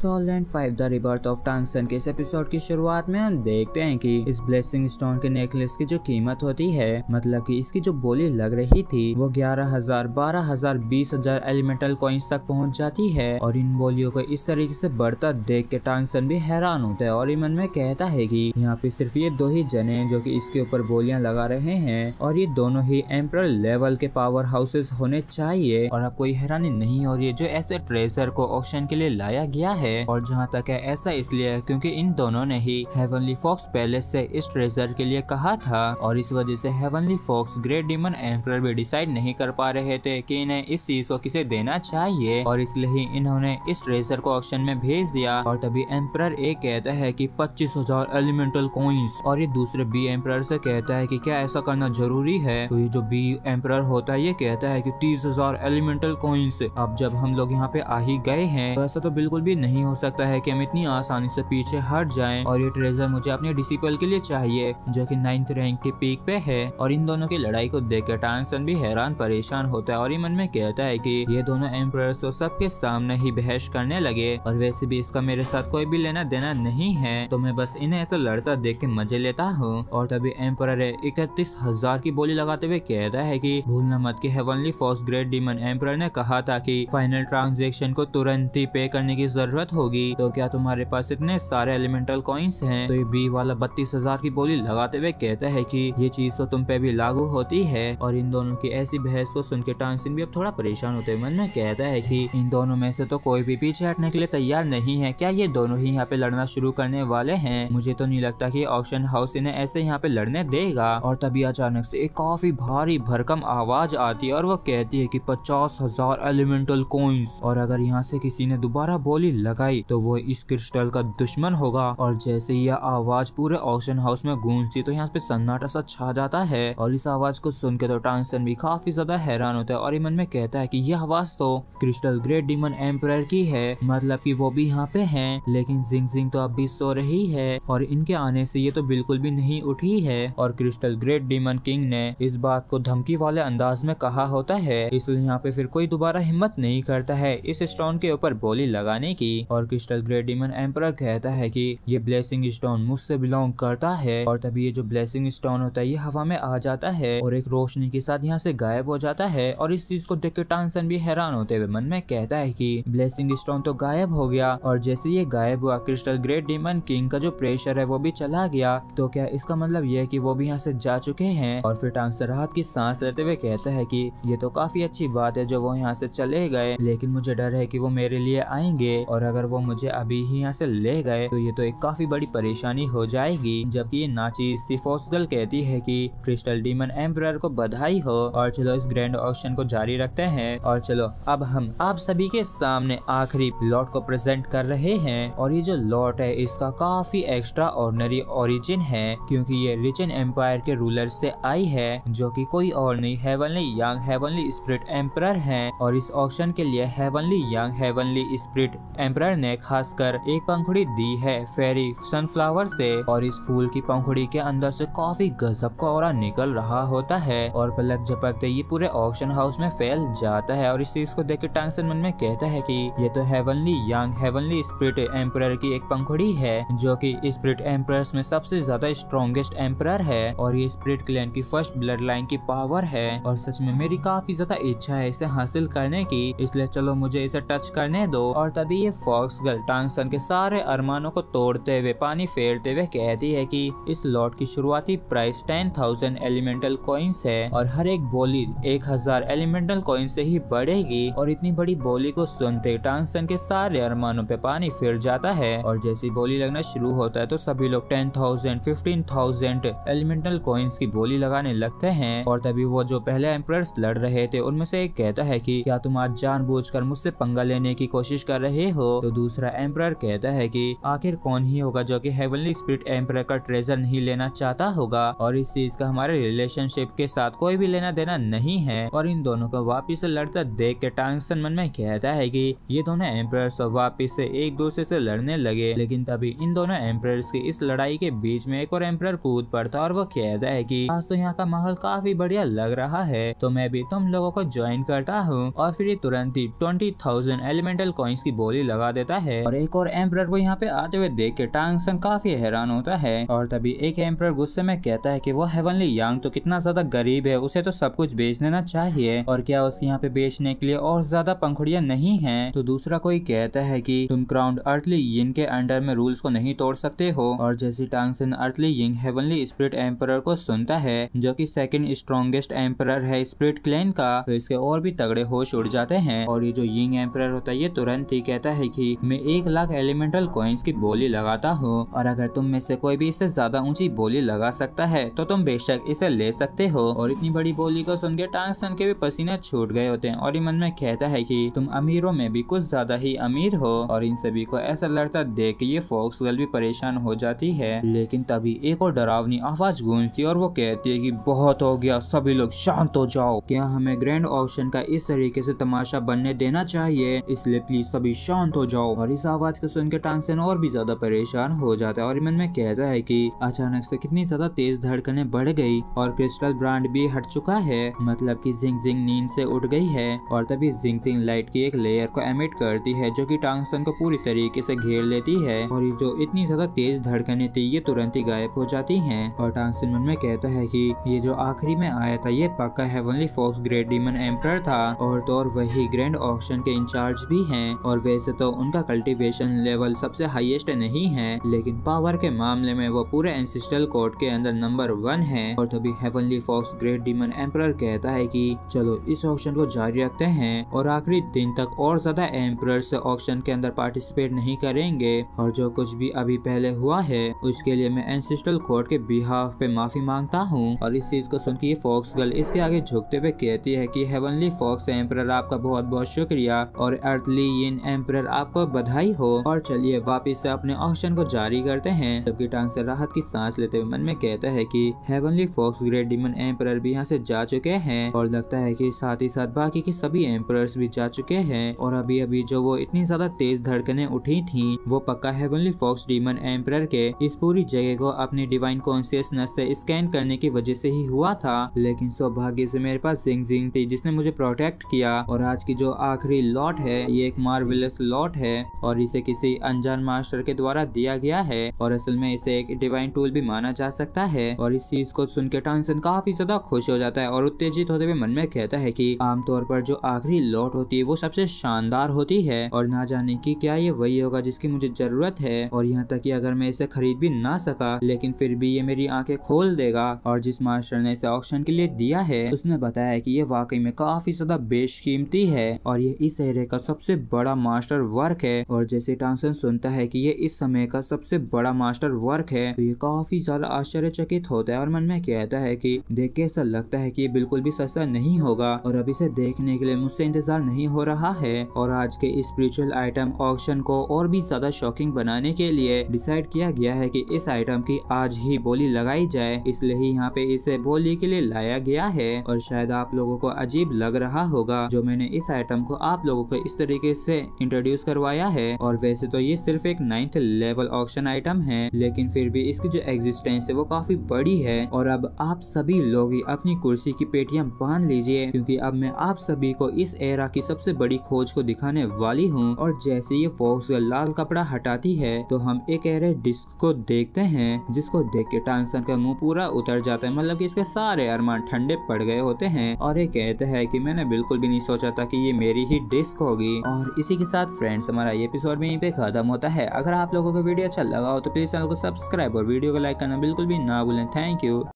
Soul Land 5 the rebirth of Tang San के इस episode की शुरुआत में हम देखते हैं कि इस ब्लेसिंग स्टोन के नेकलेस की जो कीमत होती है, मतलब कि इसकी जो बोली लग रही थी वो 11,000, 12,000, 20,000 एलिमेंटल कॉइंस तक पहुंच जाती है। और इन बोलियों को इस तरीके से बढ़ता देख के टांगसन भी हैरान होता है और मन में कहता है कि यहाँ पे सिर्फ ये दो ही जने जो कि इसके ऊपर बोलियां लगा रहे हैं और ये दोनों ही एम्परर लेवल के पावर हाउसेस होने चाहिए। और अब कोई हैरानी नहीं हो रही है जो ऐसे ट्रेजर को ऑक्शन के लिए लाया गया है। और जहाँ तक है ऐसा इसलिए है क्योंकि इन दोनों ने ही हेवनली फॉक्स पैलेस से इस ट्रेजर के लिए कहा था और इस वजह से heavenly fox great demon emperor भी डिसाइड नहीं कर पा रहे थे कि इन्हें इस चीज को किसे देना चाहिए और इसलिए ही इन्होंने इस ट्रेजर को ऑक्शन में भेज दिया। और तभी एम्परर एक कहता है कि 25,000 एलिमेंटल कॉइंस और ये दूसरे बी एम्परर से कहता है कि क्या ऐसा करना जरूरी है। तो ये जो बी एम्परर होता है ये कहता है कि 30,000 एलिमेंटल कॉइंस। अब जब हम लोग यहाँ पे आ ही गए हैं तो ऐसा तो बिल्कुल भी नहीं हो सकता है कि हम इतनी आसानी से पीछे हट जाएं और ये ट्रेजर मुझे अपने डिसिपल के लिए चाहिए जो कि 9th रैंक के पीक पे है। और इन दोनों की लड़ाई को देखकर टांगसन भी हैरान परेशान होता है और मन में कहता है कि ये दोनों एम्परर्स तो सबके सामने ही बहस करने लगे और वैसे भी इसका मेरे साथ कोई भी लेना देना नहीं है, तो मैं बस इन्हें ऐसा लड़ता देख के मजे लेता हूँ। और तभी एम्परर 31,000 की बोली लगाते हुए कहता है कि भूलना मत कि heavenly fox great demon emperor ने कहा था कि फाइनल ट्रांजैक्शन को तुरंत ही पे करने की जरूरत होगी, तो क्या तुम्हारे पास इतने सारे एलिमेंटल कॉइंस हैं। तो ये बी वाला 32,000 की बोली लगाते हुए कहता है कि ये चीज तो तुम पे भी लागू होती है। और इन दोनों की ऐसी बहस को सुन के टांगसन भी अब थोड़ा परेशान होते हुए मन में कहता है कि इन दोनों में से तो कोई भी पीछे हटने के लिए तैयार नहीं है। क्या ये दोनों ही यहाँ पे लड़ना शुरू करने वाले हैं? मुझे तो नहीं लगता कि ऑक्शन हाउस इन्हें ऐसे यहाँ पे लड़ने देगा। और तभी अचानक से एक काफी भारी भरकम आवाज आती है और वो कहती है कि 50,000 एलिमेंटल कॉइंस और अगर यहाँ से किसी ने दोबारा बोली लगाई तो वो इस क्रिस्टल का दुश्मन होगा। और जैसे यह आवाज पूरे ऑक्शन हाउस में गूंजती तो यहाँ पे सन्नाटा सा छा जाता है और इस आवाज को सुन के तो टांगसन भी काफी ज्यादा हैरान होता है और मन में कहता है कि यह आवाज तो क्रिस्टल ग्रेट डीमन एम्परर की है, मतलब कि वो भी यहाँ पे हैं। लेकिन जिंग जिंग तो अब भी सो रही है और इनके आने से ये तो बिल्कुल भी नहीं उठी है। और क्रिस्टल ग्रेट डीमन किंग ने इस बात को धमकी वाले अंदाज में कहा होता है, इसलिए यहाँ पे फिर कोई दोबारा हिम्मत नहीं करता है इस स्टोन के ऊपर बोली लगाने की। और क्रिस्टल ग्रेट डीमन एम्परर कहता है कि ये ब्लेसिंग स्टोन मुझसे बिलोंग करता है। और तभी ये जो ब्लेसिंग स्टोन होता है ये हवा में आ जाता है और एक रोशनी के साथ यहाँ से गायब हो जाता है। और इस चीज को देख के टांगसन भी हैरान होते हुए मन में कहता है कि ब्लेसिंग स्टोन तो गायब हो गया और जैसे ये गायब हुआ क्रिस्टल ग्रेट डीमन किंग का जो प्रेशर है वो भी चला गया, तो क्या इसका मतलब ये है कि वो भी यहाँ से जा चुके हैं। और फिर टांगसन राहत की सांस लेते हुए कहता है कि ये तो काफी अच्छी बात है जो वो यहाँ से चले गए, लेकिन मुझे डर है कि वो मेरे लिए आएंगे और अगर वो मुझे अभी ही यहाँ से ले गए तो ये तो एक काफी बड़ी परेशानी हो जाएगी। जबकि ये नाचीज थी फोक्सगर्ल कहती है कि क्रिस्टल डीमन एम्परर को बधाई हो। और चलो इस ग्रैंड ऑक्शन को जारी रखते हैं और चलो अब हम आप सभी के सामने आखिरी लॉट को प्रेजेंट कर रहे हैं। और ये जो लॉट है इसका काफी एक्स्ट्रा ऑर्डिनरी ओरिजिन है क्योंकि ये रिचन एम्पायर के रूलर से आई है जो कि कोई और नहीं heavenly young heavenly spirit emperor है। और इस ऑक्शन के लिए heavenly young heavenly spirit emperor ने खासकर एक पंखुड़ी दी है फेरी सनफ्लावर से और इस फूल की पंखुड़ी के अंदर से काफी गजब का ऑरा निकल रहा होता है और पलक झपकते ये पूरे ऑक्शन हाउस में फैल जाता है। और इस चीज को देख के टांगसन मन में कहता है कि ये तो heavenly young heavenly spirit emperor की एक पंखुड़ी है जो कि स्पिरिट एम्परर्स में सबसे ज्यादा स्ट्रॉन्गेस्ट एम्परर है और ये स्पिरिट क्लैन की फर्स्ट ब्लड लाइन की पावर है। और सच में मेरी काफी ज्यादा इच्छा है इसे हासिल करने की, इसलिए चलो मुझे इसे टच करने दो। और तभी ये फोक्सगर्ल टांगसन के सारे अरमानों को तोड़ते हुए पानी फेरते हुए कहती है कि इस लॉट की शुरुआती प्राइस 10,000 एलिमेंटल कॉइंस है और हर एक बोली 1,000 एलिमेंटल कॉइन से ही बढ़ेगी। और इतनी बड़ी बोली को सुनते टांगसन के सारे अरमानों पे पानी फिर जाता है और जैसी बोली लगना शुरू होता है तो सभी लोग 10,000 15,000 एलिमेंटल कॉइंस की बोली लगाने लगते हैं। और तभी वो जो पहले एम्परर्स लड़ रहे थे उनमें से एक कहता है कि क्या तुम आज जानबूझकर मुझसे पंगा लेने की कोशिश कर रहे हो। तो दूसरा एम्परर कहता है कि आखिर कौन ही होगा जो कि हेवनली स्पिरिट एम्परर का ट्रेजर नहीं लेना चाहता होगा और इस चीज का हमारे रिलेशनशिप के साथ कोई भी लेना देना नहीं है। और इन दोनों को वापिस से लड़ता देख के टांगसन मन में कहता है कि ये दोनों एम्परर्स तो वापिस से एक दूसरे से लड़ने लगे। लेकिन तभी इन दोनों एम्परर्स की इस लड़ाई के बीच में एक और एम्परर कूद पड़ता और वो कहता है कि आज तो यहाँ का माहौल काफी बढ़िया लग रहा है, तो मैं भी तुम लोगों को ज्वाइन करता हूँ। और फिर ये तुरंत ही 20,000 एलिमेंटल कॉइंस की बोली लगा लगा देता है और एक और एम्परर को यहाँ पे आते हुए देख के टांगसन काफी हैरान होता है। और तभी एक एम्परर गुस्से में कहता है कि वो हेवनली यांग तो कितना ज्यादा गरीब है, उसे तो सब कुछ बेच देना चाहिए और क्या उसके यहाँ पे बेचने के लिए और ज्यादा पंखुड़ियां नहीं हैं। तो दूसरा कोई कहता है कि तुम क्राउन्ड अर्थली यिंग के अंडर में रूल्स को नहीं तोड़ सकते हो। और जैसे Tang San earthly Ying heavenly spirit emperor को सुनता है जो कि सेकंड स्ट्रॉन्गेस्ट एम्परर है स्पिरिट क्लैन का, तो इसके और भी तगड़े होश उड़ जाते हैं। और ये जो यिंग एम्परर होता है ये तुरंत ही कहता है कि मैं 1 लाख एलिमेंटल कॉइन्स की बोली लगाता हूँ और अगर तुम में से कोई भी इससे ज्यादा ऊंची बोली लगा सकता है तो तुम बेशक इसे ले सकते हो। और इतनी बड़ी बोली को सुन के टांगसन के भी पसीने छूट गए होते हैं और ये मन में कहता है कि तुम अमीरों में भी कुछ ज्यादा ही अमीर हो। और इन सभी को ऐसा लड़ता देख के ये फॉक्स गर्ल भी परेशान हो जाती है। लेकिन तभी एक और डरावनी आवाज गूंजती है और वो कहती है कि बहुत हो गया, सभी लोग शांत हो जाओ। क्या हमें ग्रैंड ऑक्शन का इस तरीके से तमाशा बनने देना चाहिए, इसलिए प्लीज सभी शांत हो जाओ। और इस आवाज को सुन के टांगसन और भी ज्यादा परेशान हो जाता है और मन में कहता है कि अचानक से कितनी ज्यादा तेज धड़कनें बढ़ गई और क्रिस्टल ब्रांड भी हट चुका है, मतलब कि जिंग जिंग नींद से उठ गई है। और तभी जिंग जिंग लाइट की एक लेयर को एमिट करती है जो कि टांगसन को पूरी तरीके से घेर लेती है और ये जो इतनी ज्यादा तेज धड़कनें थी ये तुरंत ही गायब हो जाती हैं। और टांगसन मन में कहता है कि ये जो आखिरी में आया था ये पक्का heavenly fox great demon emperor था और तो और वही ग्रैंड ऑक्शन के इंचार्ज भी हैं। और वैसे तो उनका कल्टीवेशन लेवल सबसे हाईएस्ट नहीं है लेकिन पावर के मामले में वो पूरे एंसेस्ट्रल कोड के अंदर नंबर 1 है। और तभी heavenly fox great demon emperor कहता है कि चलो इस ऑक्शन को जारी रखते हैं और आखिरी दिन तक और ज्यादा एम्परर्स ऑक्शन के अंदर पार्टिसिपेट नहीं करेंगे और जो कुछ भी अभी पहले हुआ है उसके लिए मैं एंसेस्ट्रल कोड के बिहाफ पे माफी मांगता हूँ। और इस चीज को सुन के ये फॉक्स गर्ल इसके आगे झुकते हुए कहती है कि हेवनली फॉक्स एम्परर आपका बहुत बहुत शुक्रिया और अर्थली यिन एम्परर आपको बधाई हो। और चलिए वापिस से अपने ऑक्शन को जारी करते हैं। जबकि टांगसन राहत की सांस लेते हुए मन में कहता है कि heavenly fox great demon emperor भी यहाँ से जा चुके हैं और लगता है कि साथ ही साथ बाकी के सभी एम्परर्स भी जा चुके हैं। और अभी अभी जो वो इतनी ज्यादा तेज धड़कनें उठी थी वो पक्का हेवनली फॉक्स डीमन एम्परर के इस पूरी जगह को अपनी डिवाइन कॉन्शियसनेस से स्कैन करने की वजह से ही हुआ था। लेकिन सौभाग्य से मेरे पास जिंग जिंग थी जिसने मुझे प्रोटेक्ट किया और आज की जो आखिरी लॉट है ये एक मार्वेलस लॉट है और इसे किसी अनजान मास्टर के द्वारा दिया गया है और असल में इसे एक डिवाइन टूल भी माना जा सकता है। और इस चीज को सुन के टांगसन काफी ज्यादा खुश हो जाता है और उत्तेजित होते हुए मन में कहता है कि आमतौर पर जो आखिरी लॉट होती है वो सबसे शानदार होती है और ना जाने की क्या ये वही होगा जिसकी मुझे जरूरत है। और यहाँ तक कि अगर मैं इसे खरीद भी ना सका लेकिन फिर भी ये मेरी आंखें खोल देगा। और जिस मास्टर ने इसे ऑक्शन के लिए दिया है उसने बताया कि ये वाकई में काफी ज्यादा बेशकीमती है और ये इस एरे का सबसे बड़ा मास्टर वर्क है। और जैसे टांगसन सुनता है कि ये इस समय का सबसे बड़ा मास्टर वर्क है तो ये काफी ज्यादा आश्चर्यचकित होता है और मन में कहता है कि देख के ऐसा लगता है कि ये बिल्कुल भी सस्ता नहीं होगा और अब इसे देखने के लिए मुझसे इंतजार नहीं हो रहा है। और आज के स्पिरिचुअल आइटम ऑक्शन को और भी ज्यादा शॉकिंग बनाने के लिए डिसाइड किया गया है कि इस आइटम की आज ही बोली लगाई जाए, इसलिए ही यहाँ पे इसे बोली के लिए लाया गया है। और शायद आप लोगों को अजीब लग रहा होगा जो मैंने इस आइटम को आप लोगों को इस तरीके से इंट्रोड्यूस करवाया है। और वैसे तो ये सिर्फ एक 9th लेवल ऑक्शन आइटम है लेकिन फिर भी इसकी जो एग्जिस्टेंस है वो काफी बड़ी है। और अब आप सभी लोग ही अपनी कुर्सी की पेटियां बांध लीजिए क्योंकि अब मैं आप सभी को इस एरा की सबसे बड़ी खोज को दिखाने वाली हूँ। और जैसे ये फॉक्स लाल कपड़ा हटाती है तो हम एक एरे डिस्क को देखते हैं जिसको देख के टांगसन का मुंह पूरा उतर जाता है, मतलब कि इसके सारे अरमान ठंडे पड़ गए होते हैं। और ये कहते हैं कि मैंने बिल्कुल भी नहीं सोचा था कि ये मेरी ही डिस्क होगी। और इसी के साथ फ्रेंड्स हमारा ये एपिसोड में यहीं पे खत्म होता है। अगर आप लोगों को वीडियो अच्छा लगा हो तो प्लीज चैनल को सब्सक्राइब और वीडियो को लाइक करना बिल्कुल भी ना भूलें। Thank you.